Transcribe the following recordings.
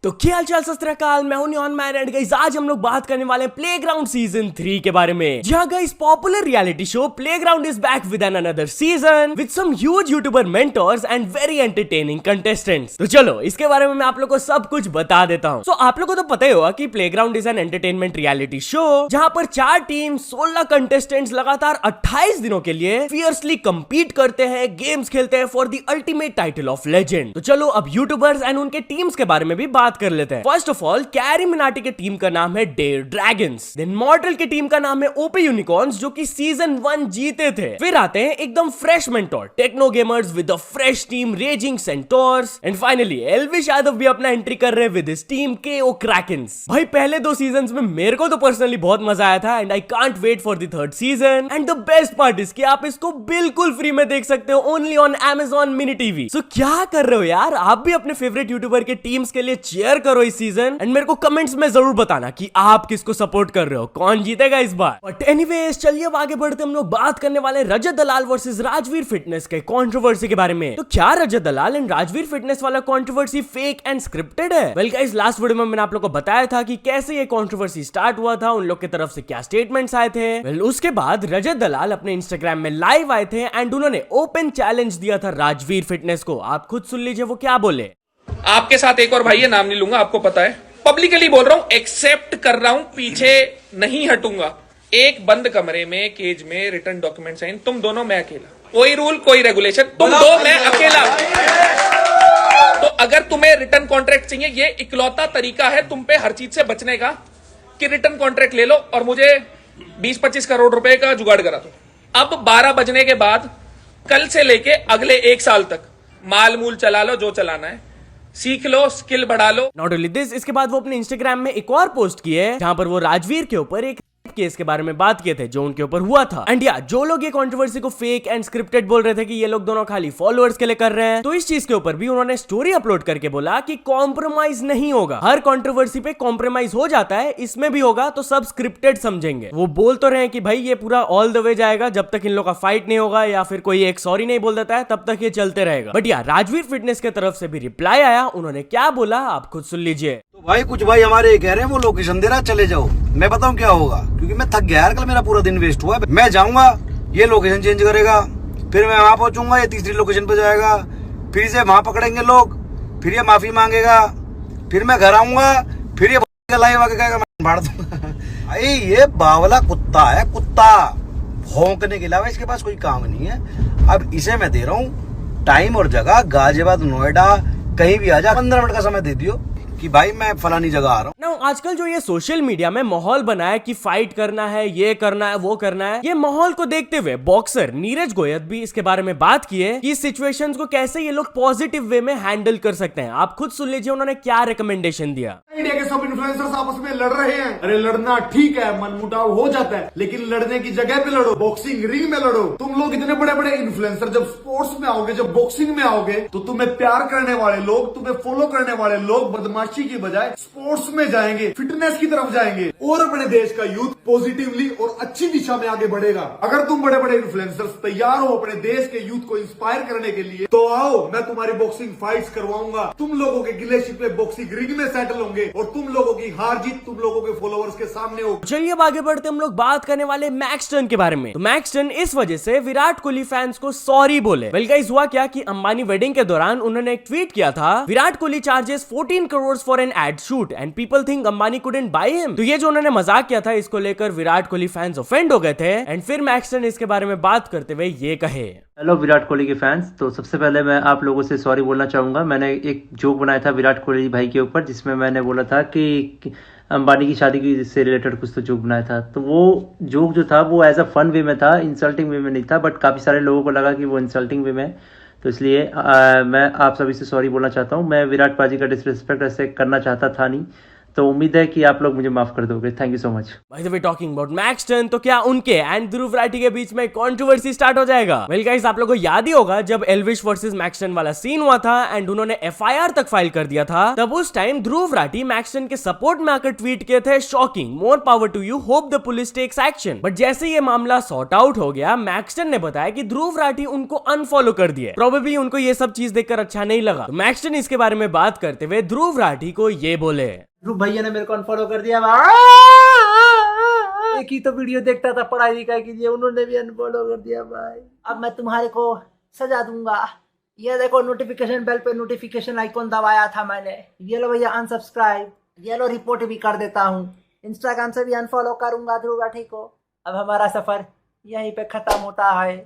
तो क्या हालचाल सत श्री अकाल, मैं हूं नियॉन मैन एंड गाइस आज हम लोग बात करने वाले हैं प्लेग्राउंड सीजन 3 के बारे में। जहां guys popular reality show Playground is back with an another season with some huge YouTuber mentors and very entertaining contestants. तो चलो इसके बारे में मैं आप लोग को सब कुछ बता देता हूं। आप लोग को तो पता ही होगा कि playground is an entertainment reality show जहां पर 4 टीम 16 कंटेस्टेंट्स लगातार 28 दिनों के लिए फियर्सली कंपीट करते हैं, गेम्स खेलते हैं for the ultimate title of legend. तो चलो अब यूट्यूबर्स एंड उनके टीम्स के बारे में भी बात कर लेते हैं। First of all carry Minati के टीम का नाम है डेयर ड्रैगन्स। देन मॉर्टल की टीम का नाम है ओपी यूनिकॉर्न्स जो कि सीजन 1 जीते थे। फिर आते हैं एकदम fresh mentor Techno Gamerz with a fresh team raging centaurs. And finally Elvish Yadav भी अपना एंट्री कर रहे हैं विद हिज टीम केओ क्रैकेंस। भाई पहले 2 सीजंस में मेरे को तो पर्सनली बहुत मजा आया था and I can't wait for the 3rd season. And the best part is कि आप इसको बिल्कुल फ्री में देख सकते हो only on Amazon mini TV. So क्या कर रहे हो यार, आप भी अपने फेवरेट यूट्यूबर के टीम्स के लिए चीयर करो इस सीजन एंड मेरे को कमेंट्स में जरूर बताना कि आप किसको सपोर्ट कर रहे हो, कौन जीतेगा इस बार। बट एनीवेज चलिए अब आगे बढ़ते हम लोग बात करने वाले रजत दलाल वर्सेस राजवीर फिटनेस के कंट्रोवर्सी के बारे में। तो क्या रजत दलाल एंड राजवीर फिटनेस वाला कंट्रोवर्सी फेक एंड स्क्रिप्टेड है? वेल गाइस लास्ट वीडियो में मैंने आप लोग को बताया था कि कैसे ये कंट्रोवर्सी स्टार्ट हुआ था, उन लोग की तरफ से क्या स्टेटमेंट्स आए थे। वेल उसके बाद रजत दलाल अपने इंस्टाग्राम में लाइव आए थे एंड उन्होंने ओपन चैलेंज दिया था राजवीर फिटनेस को। आप खुद सुन लीजिए वो क्या बोले। आपके साथ एक और भाई है, नाम नहीं लूंगा, आपको पता है, पब्लिकली बोल रहा हूं, एक्सेप्ट कर रहा हूं, पीछे नहीं हटूंगा। एक बंद कमरे में केज में रिटर्न डॉक्यूमेंट साइन, तुम दोनों मैं अकेला, कोई रूल कोई रेगुलेशन, तुम दो मैं अकेला। तो अगर तुम्हें रिटर्न कॉन्ट्रैक्ट चाहिए, ये इकलौता तरीका है तुम पे हर चीज से बचने का कि रिटर्न कॉन्ट्रैक्ट ले लो और मुझे 20-25 करोड़ रुपए का जुगाड़ करा दो। अब 12 बजने के बाद कल से लेके अगले 1 साल तक माल मूल चला लो, जो चलाना है सीख लो, स्किल बढ़ा लो। नॉट ओनली दिस, इसके बाद वो अपने इंस्टाग्राम में एक और पोस्ट की है जहां पर वो राजवीर के ऊपर एक केस के बारे में बात किए थे जो उनके ऊपर हुआ था। एंड या जो लोग ये कंट्रोवर्सी को फेक एंड स्क्रिप्टेड बोल रहे थे कि ये लोग दोनों खाली फॉलोअर्स के लिए कर रहे हैं, तो इस चीज के ऊपर भी उन्होंने स्टोरी अपलोड करके बोला कि कॉम्प्रोमाइज नहीं होगा। हर कंट्रोवर्सी पे कॉम्प्रोमाइज हो जाता है, इसमें भी होगा तो सब स्क्रिप्टेड समझेंगे। वो बोल तो रहे हैं कि भाई ये पूरा ऑल द वे जाएगा, जब तक इन लोग का फाइट नहीं होगा या फिर कोई एक सॉरी नहीं बोल देता है तब तक ये चलते रहेगा। बट या राजवीर फिटनेस की तरफ से भी रिप्लाई आया, उन्होंने क्या बोला आप खुद सुन लीजिए। तो भाई कुछ भाई हमारे ये कह रहे हैं वो लोकेशन दे रहा, चले जाओ। मैं बताऊं क्या होगा, क्योंकि मैं थक गया यार, कल मेरा पूरा दिन वेस्ट हुआ। मैं जाऊंगा, ये लोकेशन चेंज करेगा, फिर मैं वहां पहुंचूंगा, ये तीसरी लोकेशन पे जाएगा, फिर से वहां पकड़ेंगे लोग, फिर ये माफी मांगेगा, फिर मैं घर आऊंगा, फिर ये लाइव आके कहेगा मैं फाड़ दूंगा। भाई ये बावला कुत्ता है, कुत्ता भौंकने के अलावा इसके पास कोई काम नहीं है। अब इसे मैं दे रहा हूँ टाइम और जगह, गाजियाबाद नोएडा कहीं भी आ जा, 15 मिनट का समय दे दियो कि भाई मैं फलानी जगह आ रहा हूँ। आजकल जो ये सोशल मीडिया में माहौल बना है कि फाइट करना है, ये करना है, वो करना है, ये माहौल को देखते हुए बॉक्सर नीरज गोयत भी इसके बारे में बात की है कि इस सिचुएशंस को कैसे ये लोग पॉजिटिव वे में हैंडल कर सकते हैं। आप खुद सुन लीजिए उन्होंने क्या रिकमेंडेशन दिया। इंडिया के सब इन्फ्लुएंसर्स आपस में लड़ रहे हैं। अरे लड़ना ठीक है, मनमुटाव हो जाता है, लेकिन लड़ने की जगह पे लड़ो, बॉक्सिंग रिंग में लड़ो। तुम लोग इतने बड़े बड़े इन्फ्लुएंसर जब स्पोर्ट्स में आओगे, जब बॉक्सिंग में आओगे, तो तुम्हें प्यार करने वाले लोग, तुम्हें फॉलो करने वाले लोग बदमाशी की बजाय स्पोर्ट्स में जाएंगे, फिटनेस की तरफ जाएंगे और अपने देश का यूथ पॉजिटिवली और अच्छी दिशा में आगे बढ़ेगा। अगर तुम बड़े बड़े इन्फ्लुएंसर्स तैयार हो अपने देश के यूथ को इंस्पायर करने के लिए, तो आओ, मैं तुम्हारी बॉक्सिंग फाइट्स करवाऊंगा। तुम लोगों के गिले शिकवे बॉक्सिंग रिंग में सेटल होंगे और तुम लोगों की हार जीत तुम लोगों के फॉलोअर्स के सामने होगी। चलिए अब आगे बढ़ते हम लोग बात करने वाले मैक्स टन के बारे में। तो मैक्स टन इस वजह से विराट कोहली फैंस को सॉरी बोले। वेल गाइस हुआ क्या कि अंबानी वेडिंग के दौरान उन्होंने एक ट्वीट किया था, Virat Kohli charges 14 crore for an ad shoot and people think Ambani couldn't buy him. तो ये जो उन्होंने मजाक किया था, इसको लेकर विराट कोहली फैंस ऑफेंड हो गए थे एंड फिर मैक्स टन इसके बारे में बात करते हुए ये कहे। हेलो विराट कोहली के फैंस, तो सबसे पहले मैं आप लोगों से सॉरी बोलना चाहूँगा। मैंने एक जोक बनाया था विराट कोहली भाई के ऊपर, जिसमें मैंने बोला था कि अंबानी की शादी की से रिलेटेड कुछ तो जोक बनाया था। तो वो जोक जो था वो एज अ फन वे में था, इंसल्टिंग वे में नहीं था, बट काफ़ी सारे लोगों को लगा कि वो इंसल्टिंग वे में, तो इसलिए मैं आप सभी से सॉरी बोलना चाहता हूँ। मैं विराट पाजी का डिसरिस्पेक्ट ऐसे करना चाहता था नहीं, तो उम्मीद है कि आप लोग मुझे माफ कर दोगे। Thank you so much. By the way, talking about Maxton, तो क्या उनके एंड ध्रुव राठी के बीच में कंट्रोवर्सी स्टार्ट हो जाएगा? वेल गाइस, आप लोगों को याद ही होगा जब एल्विश वर्सेस मैक्सटन वाला सीन हुआ था एंड उन्होंने एफआईआर तक फाइल कर दिया था, तब उस टाइम ध्रुव राठी मैक्सटन के सपोर्ट में आकर ट्वीट किए थे, shocking, more power to you, hope the police takes action. But जैसे ये मामला सॉर्ट आउट हो गया, मैक्सटन ने बताया कि ध्रुव राठी उनको अनफॉलो कर दिए। प्रोबेबली उनको ये सब चीज देखकर अच्छा नहीं लगा। तो मैक्सटन इसके बारे में बात करते हुए ध्रुव राठी को ये बोले, ध्रुव भैया ने मेरे को अनफॉलो कर दिया। एक ही तो वीडियो देखता था पढ़ाई लिखाई के लिए, उन्होंने भी अनफॉलो कर दिया भाई। अब मैं तुम्हारे को सजा दूंगा। ये देखो नोटिफिकेशन बेल पे नोटिफिकेशन आइकॉन दबाया था मैंने। ये लो भैया अनसब्सक्राइब, ये लो रिपोर्ट भी कर देता हूँ। इंस्टाग्राम से भी अनफॉलो करूंगा ध्रुव राठी को। अब हमारा सफर यहीं पे खत्म होता है।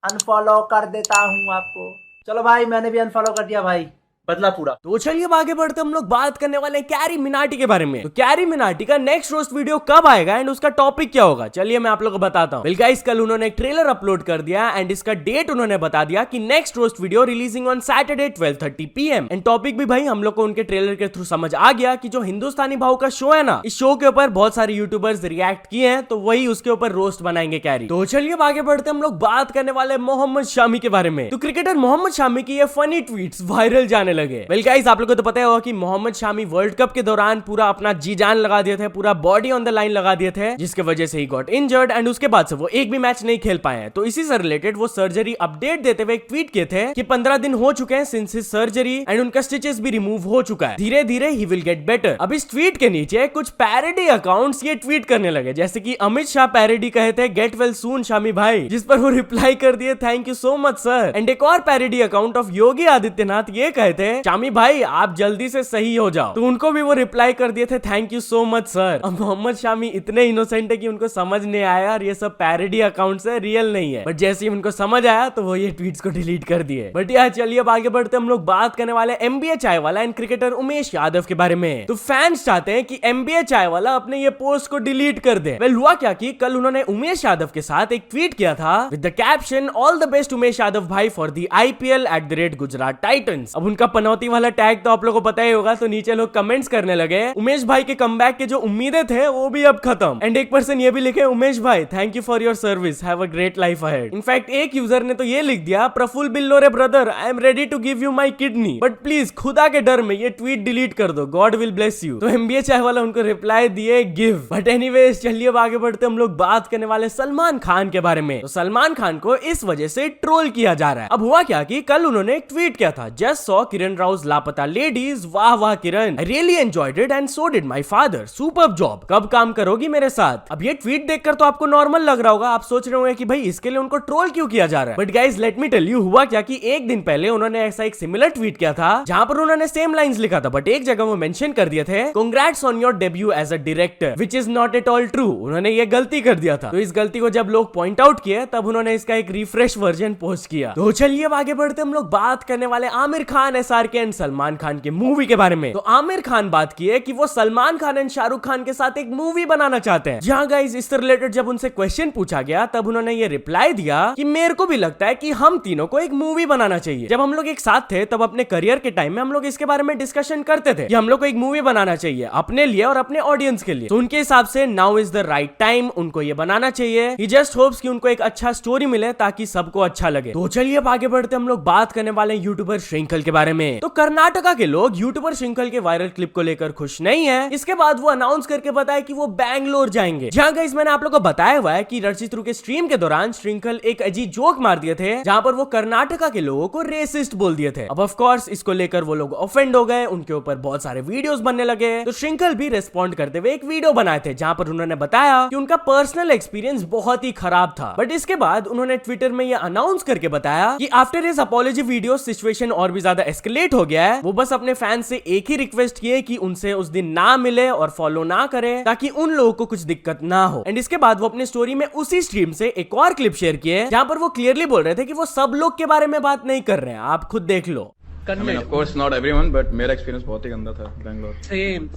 अनफॉलो कर देता हूँ आपको। चलो भाई, मैंने भी अनफॉलो कर दिया भाई, बदला पूरा। तो चलिए अब आगे बढ़ते हम लोग बात करने वाले हैं कैरी मिनाटी के बारे में। तो कैरी मिनाटी का नेक्स्ट रोस्ट वीडियो कब आएगा एंड उसका टॉपिक क्या होगा, चलिए मैं आप लोगों को बताता हूँ। गाइस, कल उन्होंने एक ट्रेलर अपलोड कर दिया एंड इसका डेट उन्होंने बता दिया कि next roast video releasing on Saturday 12:30 PM। And topic भी भाई हम लोग को उनके ट्रेलर के थ्रू समझ आ गया कि जो हिंदुस्तानी भाव का शो है ना, इस शो के ऊपर बहुत सारे यूट्यूबर्स रिएक्ट किए हैं, तो वही उसके ऊपर रोस्ट बनाएंगे कैरी। तो चलिए अब आगे बढ़ते हम लोग बात करने वाले मोहम्मद शामी के बारे में। तो क्रिकेटर मोहम्मद शामी की ये फनी ट्वीट्स वायरल जाने लगे। वेल गाइस, आप लोगों को तो पता होगा कि मोहम्मद शामी वर्ल्ड कप के दौरान पूरा अपना जी जान लगा दिए थे, पूरा बॉडी ऑन द लाइन लगा दिए थे, जिसके वजह से ही गॉट इंजर्ड एंड उसके बाद से वो एक भी मैच नहीं खेल पाए हैं। तो इसी से रिलेटेड वो सर्जरी अपडेट देते हुए एक ट्वीट किए थे कि 15 दिन हो चुके हैं सिंस हिज सर्जरी एंड उनका स्टिचेस भी रिमूव हो चुका है, धीरे धीरे ही विल गेट बेटर। अब इस ट्वीट के नीचे कुछ पैरोडी अकाउंट्स ये ट्वीट करने लगे, जैसे कि अमित शाह पैरोडी कहे थे गेट वेल सून शामी भाई, जिस पर वो रिप्लाई कर दिए thank you so much sir. And एक और parody account of Yogi Adityanath ये कहे थे शामी भाई आप जल्दी से सही हो जाओ, तो उनको भी वो रिप्लाई कर दिए थे thank you so much sir. अब मोहम्मद शामी इतने इनोसेंट है कि उनको समझ नहीं आया यार ये सब पैरोडी अकाउंट्स है, रियल नहीं है। बट जैसे ही उनको समझ आया तो वो ये ट्वीट्स को डिलीट कर दिए। बट यार चलिए अब आगे बढ़ते हम लोग बात करने वाले एमबीए चाय वाला एंड क्रिकेटर उमेश यादव के बारे में। तो फैंस चाहते हैं कि एमबीए चाय वाला अपने ये पोस्ट को डिलीट कर दे। वेल हुआ क्या कि कल उन्होंने उमेश यादव के साथ एक ट्वीट किया था with the caption all the best Umesh Yadav भाई for the IPL @ Gujarat Titans. अब उनका पनौती वाला टैग तो आप लोगों को पता ही होगा, तो नीचे लोग कमेंट्स करने लगे उमेश भाई के कमबैक के जो उम्मीदें थे वो भी अब खत्म। एंड एक पर्सन ये भी लिखे उमेश भाई thank you for your service, have a great life ahead. In fact एक यूजर ने तो ये लिख दिया Prafull Billore brother I am ready to give you my kidney, but please खुदा के डर में ये ट्वीट डिलीट कर दो, गॉड विल ब्लेस यू। तो एमबीए चाय वाला उनको रिप्लाई दिए गिव। बट एनीवेज चलिए अब आगे बढ़ते हम लोग बात करने वाले सलमान खान के बारे में। तो सलमान खान को इस वजह से ट्रोल किया जा रहा है। अब हुआ क्या कि कल उन्होंने एक ट्वीट किया था जस्ट सॉ किरण राउज लापता लेडीज, वाह वाह Kiran, I really enjoyed it and so did my father, superb job, कब काम करोगी मेरे साथ। अब ये ट्वीट देखकर तो आपको नॉर्मल लग रहा होगा, आप सोच रहे होंगे कि भाई इसके लिए उनको ट्रोल क्यों किया जा रहा है। But guys let me tell you हुआ क्या कि एक दिन पहले उन्होंने ऐसा एक सिमिलर ट्वीट किया था जहां पर उन्होंने सेम लाइंस लिखा था, बट एक जगह वो मेंशन कर दिए थे congrats on your debut as a director which is not at all true. उन्होंने ये गलती कर दिया था। तो इस गलती को जब लोग पॉइंट आउट किए तब उन्होंने इसका एक रिफ्रेश वर्जन पोस्ट किया। तो चलिए अब आगे बढ़ते हम लोग बात करने वाले आमिर खान, SRK एंड सलमान खान के मूवी के बारे में। तो आमिर खान बात की है कि वो सलमान खान एंड शाहरुख खान के साथ एक मूवी बनाना चाहते हैं। जहां गाइस इससे रिलेटेड जब उनसे क्वेश्चन पूछा गया तब उन्होंने ये रिप्लाई दिया कि मेरे को भी लगता है कि हम तीनों को एक मूवी बनाना चाहिए। जब हम लोग एक साथ थे तब अपने करियर के टाइम में हम लोग इसके बारे में डिस्कशन करते थे कि हम लोग को एक मूवी बनाना चाहिए अपने लिए और अपने ऑडियंस के लिए। तो उनके हिसाब से now is the right time, उनको ये बनाना चाहिए। ही जस्ट होप्स कि उनको एक अच्छा स्टोरी मिले ताकि सबको अच्छा लगे। तो चलिए अब आगे बढ़ते हम लोग बात करने वाले यूट्यूबर श्रृंखल के बारे में। तो कर्नाटका के लोग यूट्यूबर श्रृंखल के वायरल क्लिप को लेकर खुश नहीं है। इसके बाद वो अनाउंस करके बताया कि वो बैंगलोर जाएंगे। जहां गाइस मैंने आप लोगों को बताया हुआ है कि रचित्रू के स्ट्रीम के दौरान श्रृंखल एक अजीब जोक मार दिए थे जहां पर वो कर्नाटका के लोगों को रेसिस्ट बोल दिए थे। अब ऑफ कोर्स इसको लेकर वो लोग ऑफेंड हो गए, उनके ऊपर बहुत सारे वीडियोस बनने लगे। तो श्रृंखल भी रिस्पॉन्ड करते हुए एक वीडियो बनाए थे जहां पर उन्होंने बताया कि उनका पर्सनल एक्सपीरियंस बहुत ही खराब था। बट इसके बाद उन्होंने ट्विटर में ये अनाउंस करके बताया कि after his apology video situation और भी ज्यादा एस्केलेट हो गया है। वो बस अपने फैंस से एक ही रिक्वेस्ट किए कि उनसे उस दिन ना मिले और फॉलो ना करे ताकि उन लोगों को कुछ दिक्कत ना हो। एंड इसके बाद वो अपने स्टोरी में उसी स्ट्रीम से एक और क्लिप शेयर किए जहां पर वो क्लियरली बोल रहे थे कि वो सब लोग के बारे में बात नहीं कर रहे हैं, आप खुद देख लो। Of course not everyone, but मेरा एक्सपीरियंस बहुत ही गंदा था बैंगलोर। सेम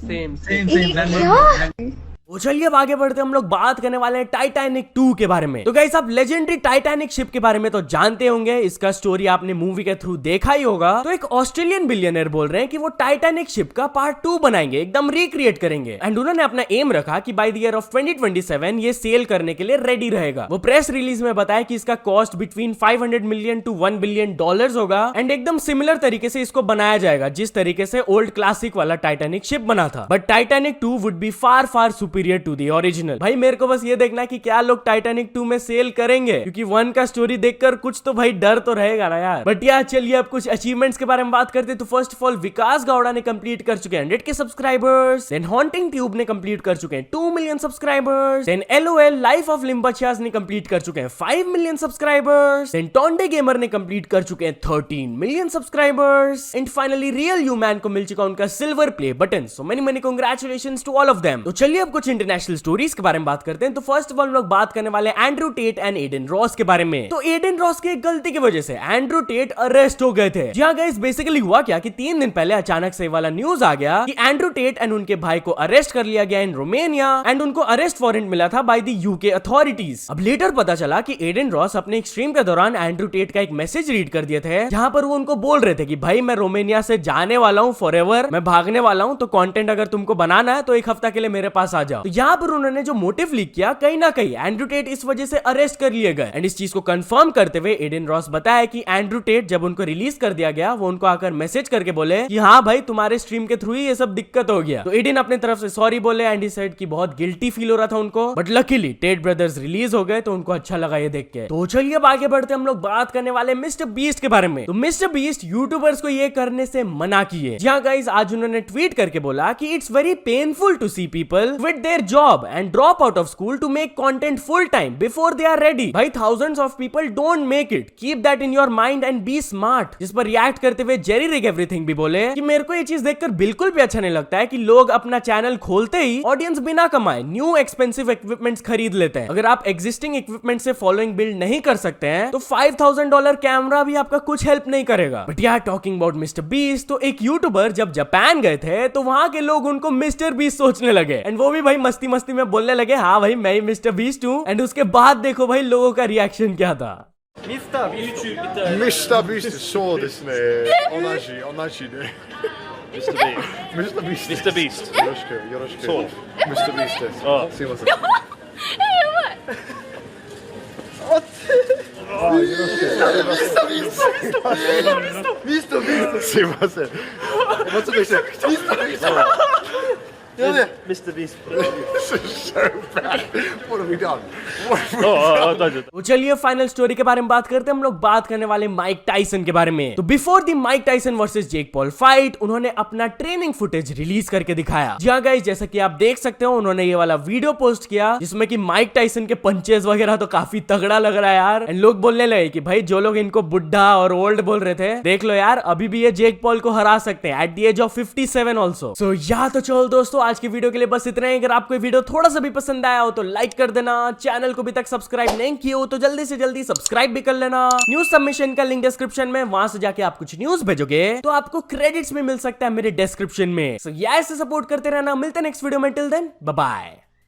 तो चलिए अब आगे बढ़ते हम लोग बात करने वाले हैं टाइटैनिक 2 के बारे में। तो गाइस आप लेजेंडरी टाइटैनिक शिप के बारे में तो जानते होंगे, इसका स्टोरी आपने मूवी के थ्रू देखा ही होगा। तो एक ऑस्ट्रेलियन बिलियनर बोल रहे हैं कि वो टाइटैनिक शिप का पार्ट 2 बनाएंगे, एकदम रिक्रिएट करेंगे। एंड उन्होंने अपना एम रखा कि बाय द ईयर ऑफ 2027 ये सेल करने के लिए रेडी रहेगा। वो प्रेस रिलीज में बताया कि इसका cost between 500 million to $1 billion होगा एंड एकदम सिमिलर तरीके से इसको बनाया जाएगा जिस तरीके से ओल्ड क्लासिक वाला टाइटैनिक शिप बना था। But Titanic 2 would be far far superior to the original. भाई मेरे को बस ये देखना है कि क्या लोग टाइटैनिक 2 में सेल करेंगे, क्योंकि 1 का स्टोरी देखकर कुछ तो भाई डर तो रहेगा ना यार। बट यार चलिए अब कुछ अचीवमेंट्स के बारे में बात करते हैं। तो first of all Vikas Gowda ने कंप्लीट कर चुके हैं 100K subscribers. Then haunting tube ने कंप्लीट कर चुके हैं 2 million subscribers. Then LOL life of Limbachiyas ने कंप्लीट कर चुके हैं 5 million subscribers. Then Tonde gamer ने कंप्लीट कर चुके हैं 13 million subscribers. And finally real you man को मिल चुका उनका silver play button. So many congratulations to all of them. तो चलिए अब कुछ इंटरनेशनल स्टोरीज के बारे में बात करते हैं। तो फर्स्ट ऑफ ऑल हम लोग बात करने वाले Andrew Tate and Adin Ross के बारे में। तो एडन रॉस की एक गलती की वजह से एंड्रू टेट अरेस्ट हो गए थे। जी हाँ गाइस, बेसिकली हुआ क्या कि 3 दिन पहले अचानक से वाला न्यूज आ गया कि एंड्रू टेट एंड उनके भाई को अरेस्ट कर लिया गया इन रोमानिया एंड उनको अरेस्ट वारंट मिला था बाय द यूके अथॉरिटीज। अब लेटर पता चला कि एडन रॉस अपने एक स्ट्रीम के दौरान एंड्रू टेट का एक मैसेज रीड कर दिए थे, जहां पर वो उनको बोल रहे थे कि भाई मैं रोमानिया से जाने वाला हूं फॉरएवर, मैं भागने वाला हूं, तो कंटेंट अगर तुमको बनाना है तो 1 हफ्ता के लिए मेरे पास आ जाओ। तो यहाँ पर उन्होंने जो मोटिव लीक किया, कहीं ना कहीं एंड्रू टेट इस वजह से अरेस्ट कर लिए गए। एंड इस चीज को कंफर्म करते हुए एडन रॉस बताया कि एंड्रू टेट जब उनको रिलीज कर दिया गया, वो उनको आकर मैसेज करके बोले कि हाँ भाई तुम्हारे स्ट्रीम के थ्रू ही ये सब दिक्कत हो गया। तो एडन अपने तरफ से सॉरी बोले एंड ही सेड कि बहुत गिल्टी फील हो रहा था उनको, but luckily Tate brothers release हो गए तो उनको अच्छा लगा ये देख के। तो चलिए अब आगे बढ़ते हम लोग बात करने वाले मिस्टर बीस्ट के बारे में। तो मिस्टर बीस्ट यूट्यूबर्स को ये करने से मना किए। जी हाँ गाइस, आज उन्होंने ट्वीट करके बोला कि it's very painful to see people quit their job and drop out of school to make content full time before they are ready. भाई thousands of people don't make it, keep that in your mind and be smart. जिस पर react करते हुए Jerry rig everything भी बोले कि मेरे को ये चीज देखकर बिल्कुल भी अच्छा नहीं लगता है कि लोग अपना चैनल खोलते ही ऑडियंस बिना कमाए न्यू एक्सपेंसिव इक्विपमेंट्स खरीद लेते हैं। अगर आप एग्जिस्टिंग इक्विपमेंट से फॉलोइंग बिल्ड नहीं कर सकते हैं तो $5,000 कैमरा भी आपका कुछ हेल्प नहीं करेगा। बट यार टॉकिंग अबाउट मिस्टर बीस्ट, तो एक यूट्यूबर जब जापान गए थे तो वहां के लोग उनको मिस्टर बीस्ट सोचने लगे एंड वो भी भाई मस्ती मस्ती में बोलने लगे हाँ भाई मैं ही मिस्टर बीस्ट हूँ। एंड उसके बाद देखो भाई लोगों का रिएक्शन क्या था। Mr. Beast そうですね。同じね。Mr. Beast。Mr. Beast。よろしく。そう。Mr. Beast です。あ、すいません。やばい。Mr. Beast。すいません。もうちょっと一緒。Mr. Beast。So bad. What have we done? तो चलिए फाइनल स्टोरी के बारे में बात करते हैं। हम लोग बात करने वाले माइक टाइसन के बारे में। तो before the Mike Tyson versus Jake Paul fight, उन्होंने अपना ट्रेनिंग फुटेज रिलीज करके दिखाया। जी हाँ गाइस, जैसा कि आप देख सकते हो उन्होंने ये वाला वीडियो पोस्ट किया जिसमें कि माइक टाइसन के पंचेस वगैरह तो काफी तगड़ा लग रहा है यार। एंड लोग बोलने लगे कि भाई जो लोग इनको बुढ़ा और ओल्ड बोल रहे थे, देख लो यार अभी भी ये जेक पॉल को हरा सकते हैं at the age of 57 also. So या तो चलो दोस्तों आज की वीडियो के लिए बस इतना ही। अगर आपको वीडियो थोड़ा सा भी पसंद आया हो तो लाइक कर देना, चैनल को अभी तक सब्सक्राइब नहीं किए हो तो जल्दी से जल्दी सब्सक्राइब भी कर लेना। न्यूज सबमिशन का लिंक डिस्क्रिप्शन में, वहां से जाके आप कुछ न्यूज भेजोगे तो आपको क्रेडिट्स में मिल सकता है मेरे डिस्क्रिप्शन में। सो ऐसे सपोर्ट करते रहना। मिलते हैं नेक्स्ट वीडियो में, टिल देन बाय बाय।